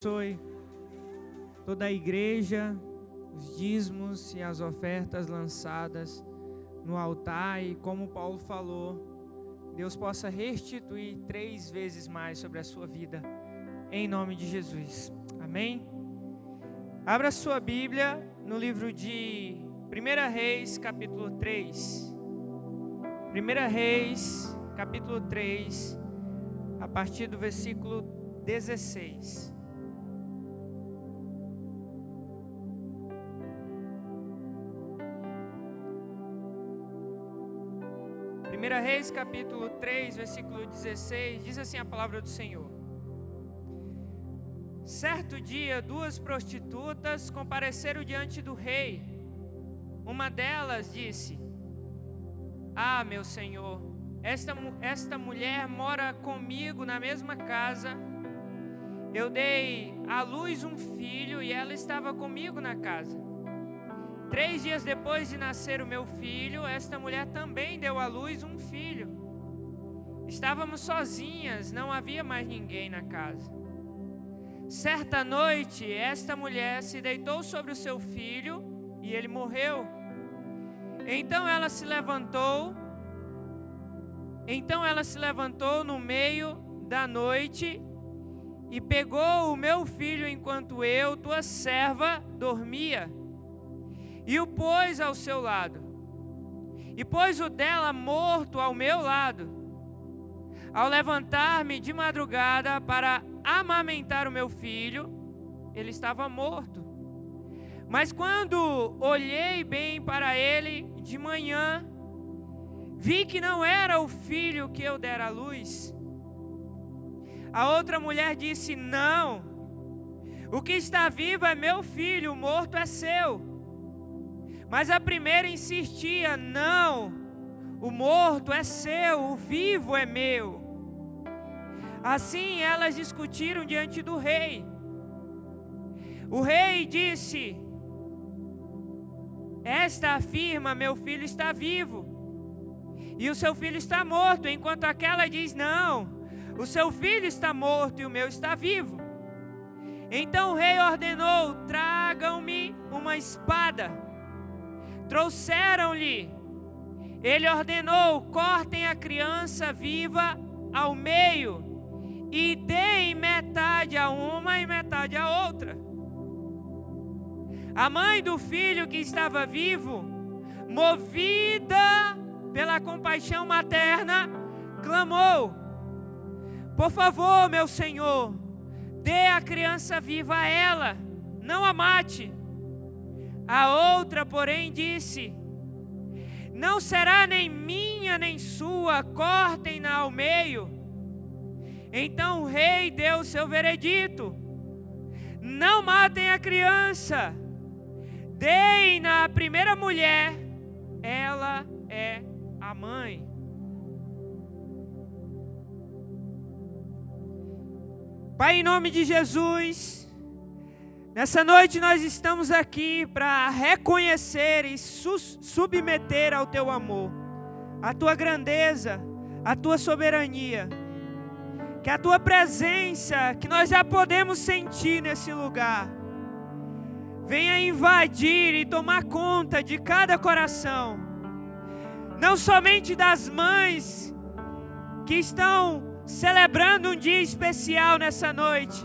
Abençoe toda a igreja, os dízimos e as ofertas lançadas no altar, e como Paulo falou, Deus possa restituir 3 vezes mais sobre a sua vida, em nome de Jesus, amém? Abra sua Bíblia no livro de 1 Reis, capítulo 3. 1 Reis, capítulo 3, a partir do versículo 16. 1 Reis, capítulo 3, versículo 16, diz assim a palavra do Senhor. Certo dia, 2 prostitutas compareceram diante do rei. Uma delas disse: Ah, meu senhor, esta mulher mora comigo na mesma casa. Eu dei à luz um filho e ela estava comigo na casa. 3 dias depois de nascer o meu filho, esta mulher também deu à luz um filho. Estávamos sozinhas, não havia mais ninguém na casa. Certa noite, esta mulher se deitou sobre o seu filho e ele morreu. Então ela se levantou no meio da noite e pegou o meu filho enquanto eu, tua serva, dormia, e o pôs ao seu lado, e pôs o dela morto ao meu lado. Ao levantar-me de madrugada para amamentar o meu filho, ele estava morto. Mas quando olhei bem para ele de manhã, vi que não era o filho que eu dera à luz. A outra mulher disse: Não, o que está vivo é meu filho, o morto é seu. Mas a primeira insistia: Não, o morto é seu, o vivo é meu. Assim elas discutiram diante do rei. O rei disse: Esta afirma: Meu filho está vivo, e o seu filho está morto, enquanto aquela diz: Não, o seu filho está morto e o meu está vivo. Então o rei ordenou: Tragam-me uma espada. Trouxeram-lhe. Ele ordenou: Cortem a criança viva ao meio e deem metade a uma e metade a outra. A mãe do filho que estava vivo, movida pela compaixão materna, clamou: Por favor, meu senhor, dê a criança viva a ela, não a mate. A outra, porém, disse: Não será nem minha nem sua, cortem-na ao meio. Então o rei deu seu veredito: Não matem a criança, deem-na à primeira mulher, ela é a mãe. Pai, em nome de Jesus, nessa noite nós estamos aqui para reconhecer e submeter ao Teu amor, a Tua grandeza, a Tua soberania. Que a Tua presença, que nós já podemos sentir nesse lugar, venha invadir e tomar conta de cada coração. Não somente das mães que estão celebrando um dia especial nessa noite,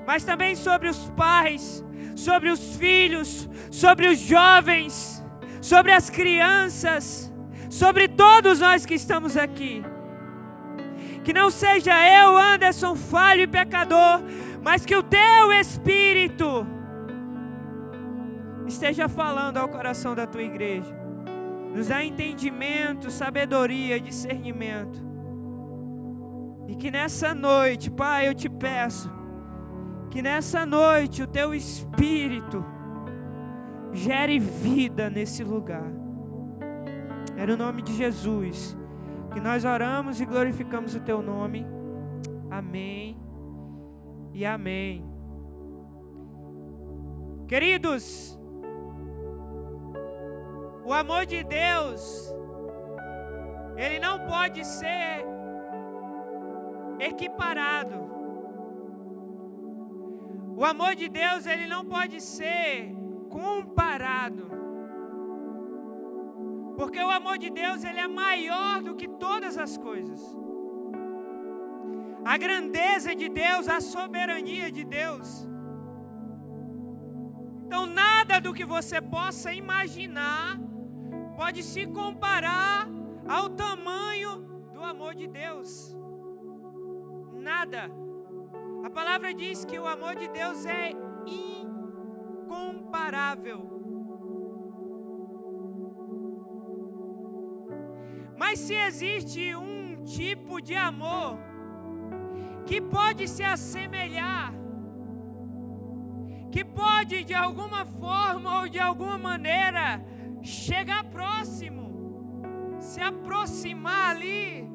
mas também sobre os pais, sobre os filhos, sobre os jovens, sobre as crianças, sobre todos nós que estamos aqui. Que não seja eu, Anderson, falho e pecador, mas que o Teu Espírito esteja falando ao coração da Tua igreja. Nos dá entendimento, sabedoria e discernimento. E que nessa noite, Pai, eu te peço, que nessa noite o Teu Espírito gere vida nesse lugar. É no nome de Jesus que nós oramos e glorificamos o Teu nome. Amém e amém. Queridos, o amor de Deus, ele não pode ser equiparado. O amor de Deus, ele não pode ser comparado. Porque o amor de Deus, ele é maior do que todas as coisas. A grandeza de Deus, a soberania de Deus. Então, nada do que você possa imaginar pode se comparar ao tamanho do amor de Deus. Nada. A palavra diz que o amor de Deus é incomparável. Mas se existe um tipo de amor que pode se assemelhar, que pode de alguma forma ou de alguma maneira chegar próximo, se aproximar ali,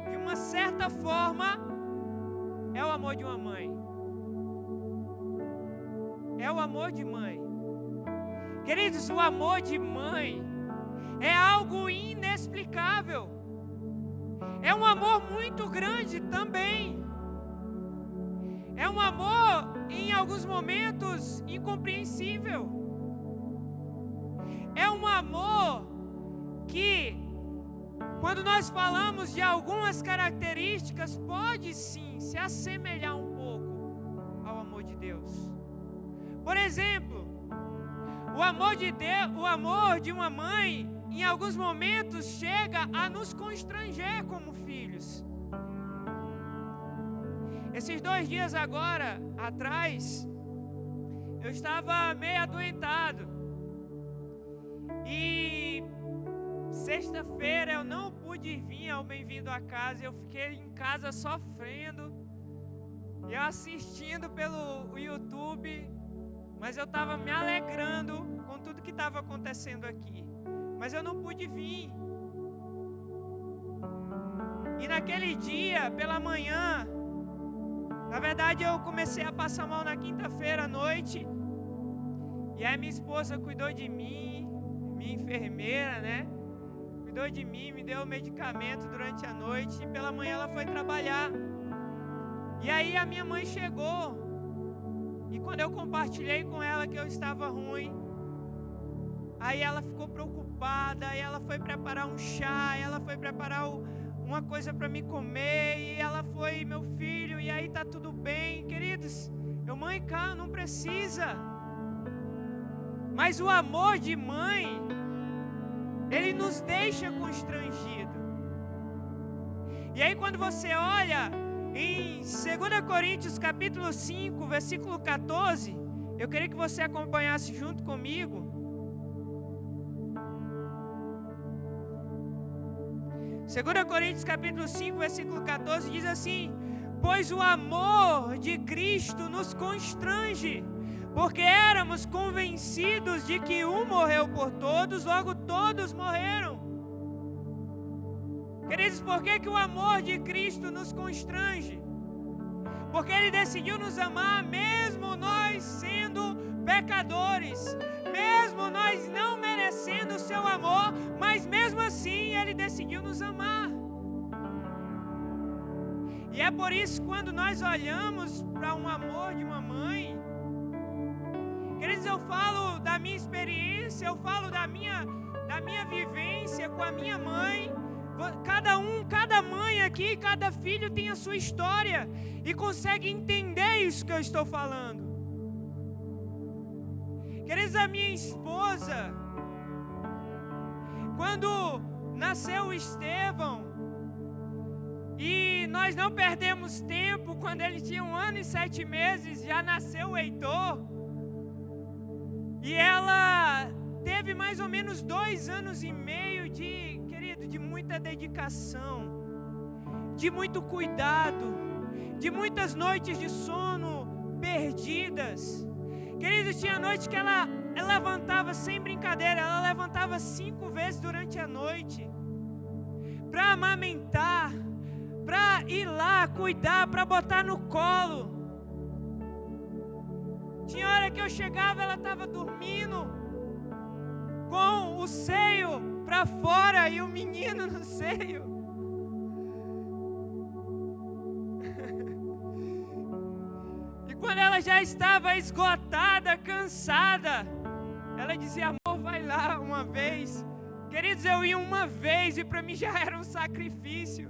de uma certa forma, é o amor de uma mãe. É o amor de mãe. Queridos, o amor de mãe é algo inexplicável. É um amor muito grande também. É um amor, em alguns momentos, incompreensível. É um amor que, quando nós falamos de algumas características, pode sim se assemelhar um pouco ao amor de Deus. Por exemplo, o amor de Deus, o amor de uma mãe, em alguns momentos chega a nos constranger como filhos. Esses 2 dias agora atrás, eu estava meio adoentado. E sexta-feira eu não pude vir ao Bem-vindo a Casa. Eu fiquei em casa sofrendo. E assistindo pelo YouTube. Mas eu estava me alegrando com tudo que estava acontecendo aqui. Mas eu não pude vir. E naquele dia, pela manhã, na verdade eu comecei a passar mal na quinta-feira à noite. E aí minha esposa cuidou de mim, minha enfermeira, né? Cuidou de mim, me deu medicamento durante a noite. E pela manhã ela foi trabalhar. E aí a minha mãe chegou. E quando eu compartilhei com ela que eu estava ruim, aí ela ficou preocupada, aí ela foi preparar um chá, ela foi preparar uma coisa para me comer, e ela foi, meu filho, e aí tá tudo bem, queridos. Mãe, cá, não precisa. Mas o amor de mãe, ele nos deixa constrangido. E aí quando você olha em 2 Coríntios capítulo 5, versículo 14, eu queria que você acompanhasse junto comigo. 2 Coríntios capítulo 5, versículo 14 diz assim: pois o amor de Cristo nos constrange, porque éramos convencidos de que um morreu por todos, logo todos morreram. Queridos, por que o amor de Cristo nos constrange? Porque Ele decidiu nos amar mesmo nós sendo pecadores, mesmo nós não merecendo o seu amor, mas mesmo assim Ele decidiu nos amar. E é por isso que quando nós olhamos para um amor de uma mãe, queridos, eu falo da minha experiência, eu falo da minha vivência com a minha mãe. Cada mãe aqui, cada filho tem a sua história e consegue entender isso que eu estou falando. Queridos, a minha esposa, quando nasceu o Estevão, e nós não perdemos tempo, quando ele tinha 1 ano e 7 meses, já nasceu o Heitor. E ela teve mais ou menos 2 anos e meio de muita dedicação, de muito cuidado, de muitas noites de sono perdidas. Queridos, tinha noite que ela levantava, sem brincadeira, ela levantava 5 vezes durante a noite para amamentar, para ir lá cuidar, para botar no colo. Tinha hora que eu chegava, ela estava dormindo com o seio para fora e o menino no seio. E quando ela já estava esgotada, cansada, ela dizia: amor, vai lá uma vez. Queridos, eu ia uma vez e para mim já era um sacrifício.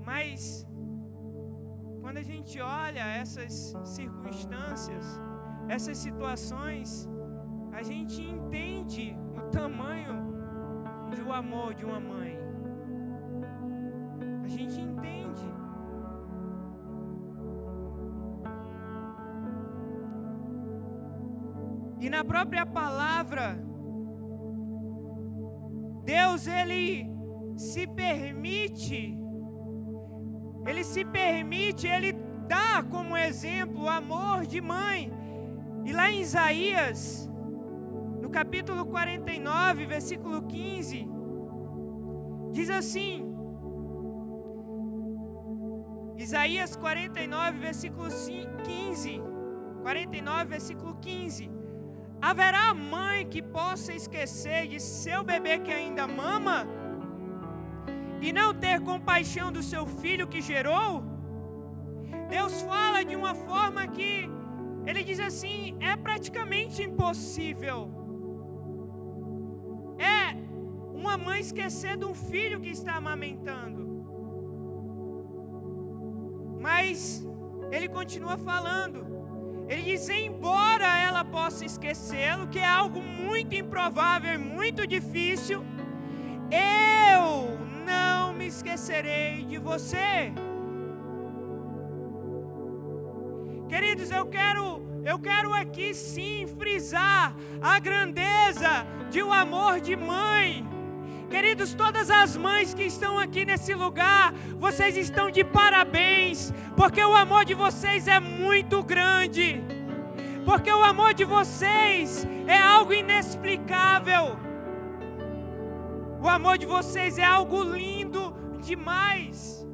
Mas quando a gente olha essas circunstâncias, essas situações, a gente entende o tamanho do amor de uma mãe. A gente entende. E na própria palavra, Deus, Ele se permite, Ele dá como exemplo o amor de mãe. E lá em Isaías, no capítulo 49, versículo 15, diz assim, Isaías 49, versículo 15, 49, versículo 15: haverá mãe que possa esquecer de seu bebê que ainda mama e não ter compaixão do seu filho que gerou? Deus fala de uma forma que Ele diz assim: é praticamente impossível. É uma mãe esquecer de um filho que está amamentando. Mas Ele continua falando. Ele diz: embora ela possa esquecê-lo, que é algo muito improvável e muito difícil, eu não me esquecerei de você. Queridos, eu quero aqui sim frisar a grandeza de um amor de mãe. Queridos, todas as mães que estão aqui nesse lugar, vocês estão de parabéns, porque o amor de vocês é muito grande, porque o amor de vocês é algo inexplicável, o amor de vocês é algo lindo demais.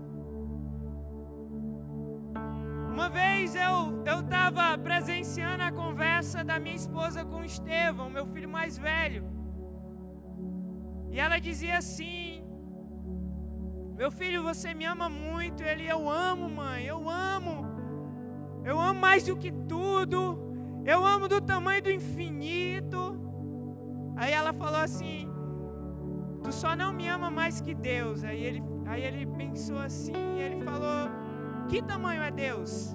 Uma vez eu estava presenciando a conversa da minha esposa com o Estevão, meu filho mais velho. E ela dizia assim: meu filho, você me ama muito. Ele: eu amo, mãe, eu amo mais do que tudo, eu amo do tamanho do infinito. Aí ela falou assim: tu só não me ama mais que Deus. Aí ele pensou assim, ele falou: que tamanho é Deus?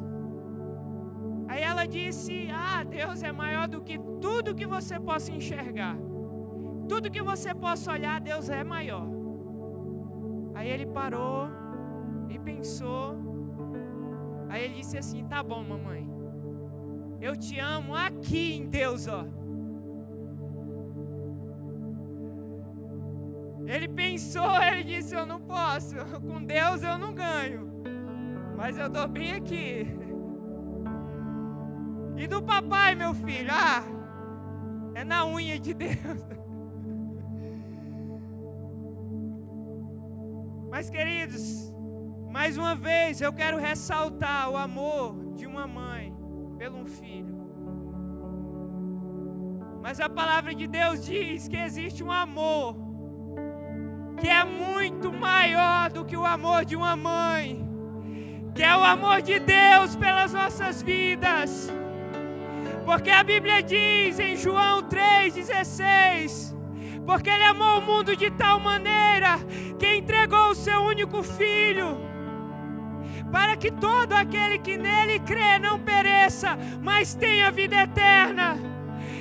Aí ela disse: Deus é maior do que tudo que você possa enxergar. Tudo que você possa olhar, Deus é maior. Aí ele parou e pensou. Aí ele disse assim: tá bom, mamãe, eu te amo aqui em Deus, ó. Ele pensou, ele disse: eu não posso, com Deus eu não ganho, mas eu dou bem aqui. E do papai, meu filho? É na unha de Deus. Mas, queridos, mais uma vez eu quero ressaltar o amor de uma mãe pelo um filho. Mas a palavra de Deus diz que existe um amor que é muito maior do que o amor de uma mãe, que é o amor de Deus pelas nossas vidas. Porque a Bíblia diz em João 3,16: porque Ele amou o mundo de tal maneira que entregou o seu único Filho, para que todo aquele que nele crê não pereça, mas tenha vida eterna.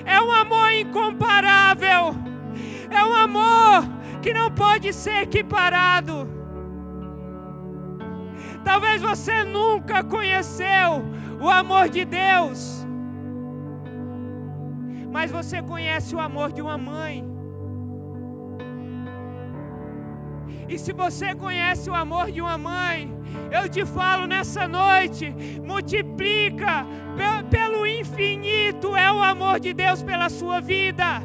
É um amor incomparável, é um amor que não pode ser equiparado. Talvez você nunca conheceu o amor de Deus, mas você conhece o amor de uma mãe. E se você conhece o amor de uma mãe, eu te falo nessa noite, multiplica pelo infinito, é o amor de Deus pela sua vida.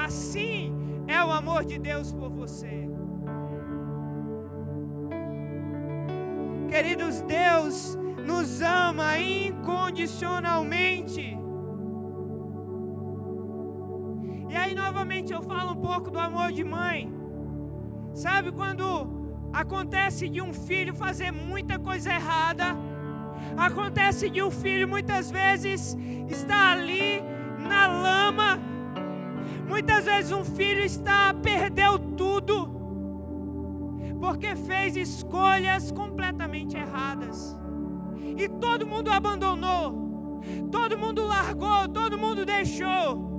Assim é o amor de Deus por você. Queridos, Deus nos ama incondicionalmente. E aí novamente eu falo um pouco do amor de mãe. Sabe quando Acontece de um filho fazer muita coisa errada. Acontece de um filho muitas vezes estar ali na lama. Muitas vezes um filho perdeu tudo, porque fez escolhas completamente erradas. E todo mundo abandonou, todo mundo largou, todo mundo deixou.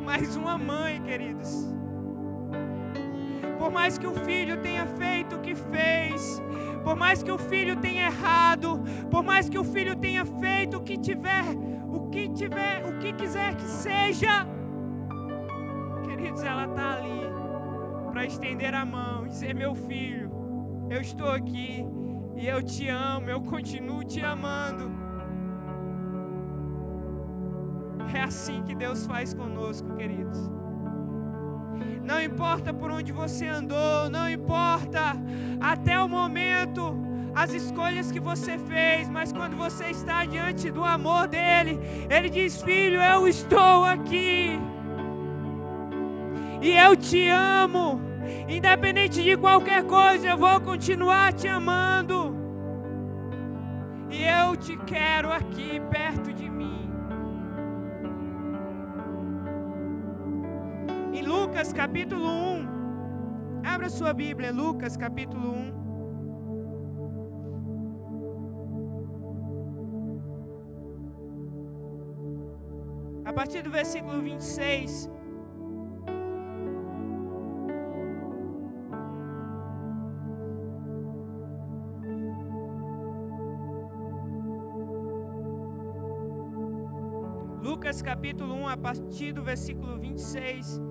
Mas uma mãe, queridos, por mais que o filho tenha feito o que fez, por mais que o filho tenha errado, por mais que o filho tenha feito o que quiser que seja, queridos, ela está ali para estender a mão e dizer: meu filho, eu estou aqui e eu te amo, eu continuo te amando. É assim que Deus faz conosco, queridos. Não importa por onde você andou, não importa até o momento as escolhas que você fez, mas quando você está diante do amor dele, ele diz: filho, eu estou aqui e eu te amo, independente de qualquer coisa, eu vou continuar te amando e eu te quero aqui perto de mim. Em Lucas capítulo 1, abra sua Bíblia, Lucas capítulo 1. A partir do versículo 26. Lucas capítulo 1, a partir do versículo 26,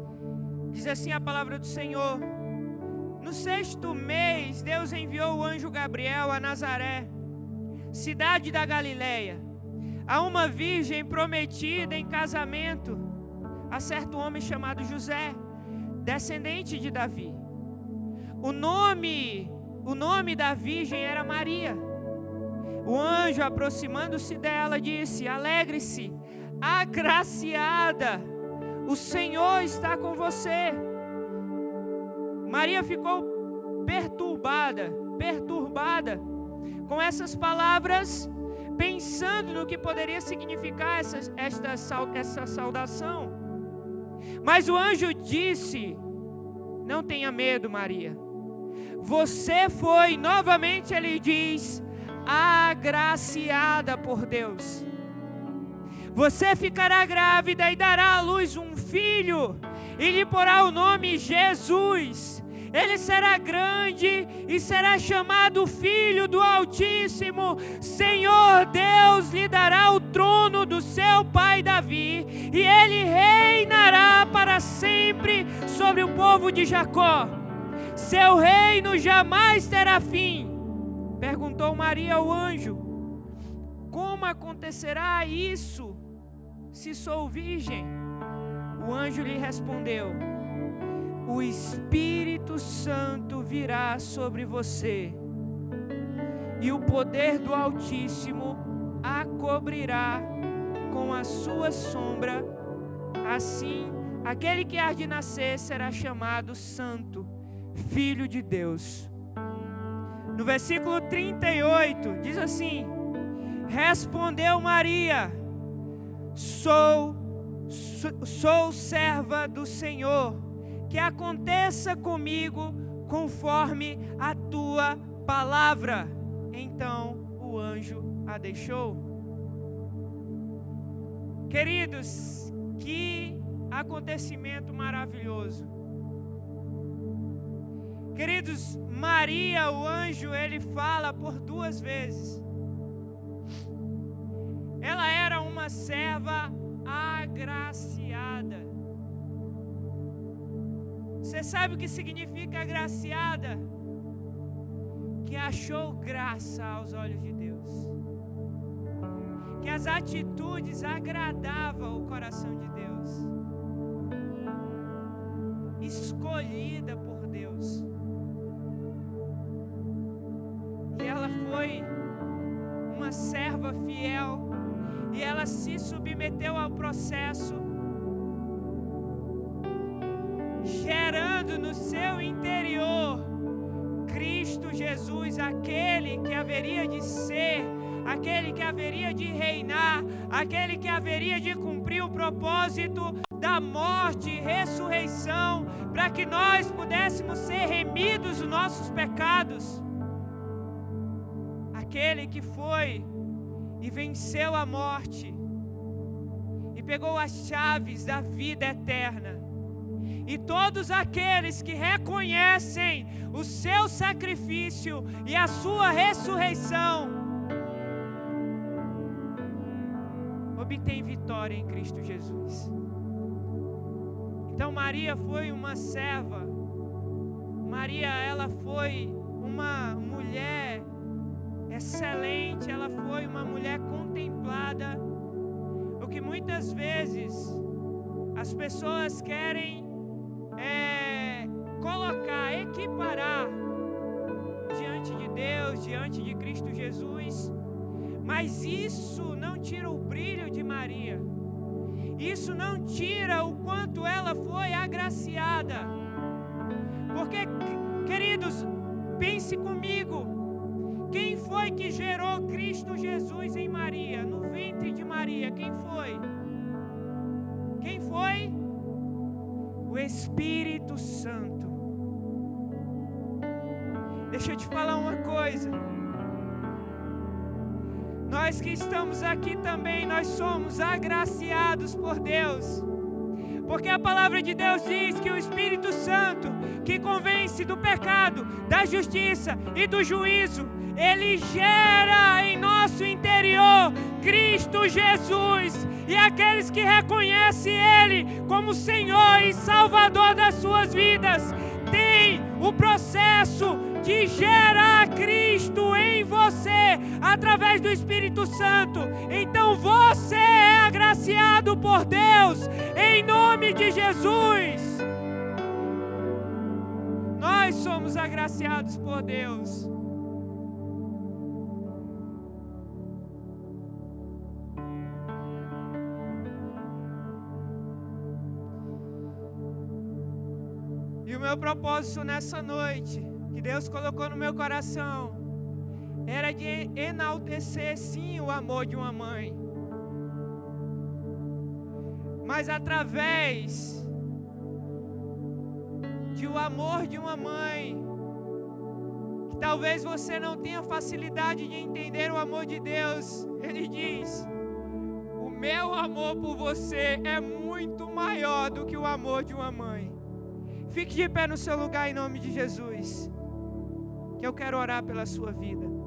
diz assim a palavra do Senhor: no 6º mês, Deus enviou o anjo Gabriel a Nazaré, cidade da Galileia, a uma virgem prometida em casamento a certo homem chamado José, descendente de Davi. O nome da virgem era Maria. O anjo, aproximando-se dela, disse: alegre-se, agraciada, o Senhor está com você. Maria ficou perturbada com essas palavras, pensando no que poderia significar essa saudação. Mas o anjo disse: não tenha medo, Maria. Você foi, novamente ele diz, agraciada por Deus. Você ficará grávida e dará à luz um filho, e lhe porá o nome Jesus. Ele será grande e será chamado Filho do Altíssimo. Senhor Deus lhe dará o trono do seu pai Davi, e ele reinará para sempre sobre o povo de Jacó. Seu reino jamais terá fim. Perguntou Maria ao anjo: como acontecerá isso, se sou virgem? O anjo lhe respondeu: o Espírito Santo virá sobre você, e o poder do Altíssimo a cobrirá com a sua sombra. Assim, aquele que há de nascer será chamado Santo, Filho de Deus. No versículo 38, diz assim: respondeu Maria: sou serva do Senhor, que aconteça comigo conforme a tua palavra. Então o anjo a deixou. Queridos, que acontecimento maravilhoso. Queridos, Maria, o anjo, ele fala por 2 vezes. Ela era uma serva agraciada. Você sabe o que significa agraciada? Que achou graça aos olhos de Deus, que as atitudes agradavam o coração de Deus, escolhida por Deus. E ela foi uma serva fiel, e ela se submeteu ao processo, gerando no seu interior aquele que haveria de ser, aquele que haveria de reinar, aquele que haveria de cumprir o propósito da morte e ressurreição, para que nós pudéssemos ser remidos dos nossos pecados. Aquele que foi e venceu a morte e pegou as chaves da vida eterna. E todos aqueles que reconhecem o seu sacrifício e a sua ressurreição obtêm vitória em Cristo Jesus. Então Maria foi uma serva. Maria, ela foi uma mulher excelente, ela foi uma mulher contemplada. O que muitas vezes as pessoas querem colocar, equiparar diante de Deus, diante de Cristo Jesus, mas isso não tira o brilho de Maria, isso não tira o quanto ela foi agraciada, porque, queridos, pense comigo, quem foi que gerou Cristo Jesus em Maria, no ventre de Maria? Quem foi? Quem foi? O Espírito Santo. Deixa eu te falar uma coisa. Nós que estamos aqui também, nós somos agraciados por Deus. Porque a palavra de Deus diz que o Espírito Santo, que convence do pecado, da justiça e do juízo, ele gera em nosso interior Cristo Jesus. E aqueles que reconhecem Ele como Senhor e Salvador das suas vidas, têm o processo de gerar Cristo em você, através do Espírito Santo. Então você é agraciado por Deus, em nome de Jesus. Nós somos agraciados por Deus. E o meu propósito nessa noite, que Deus colocou no meu coração, era de enaltecer sim o amor de uma mãe, mas através de o amor de uma mãe, que talvez você não tenha facilidade de entender o amor de Deus. Ele diz: o meu amor por você é muito maior do que o amor de uma mãe. Fique de pé no seu lugar em nome de Jesus, que eu quero orar pela sua vida.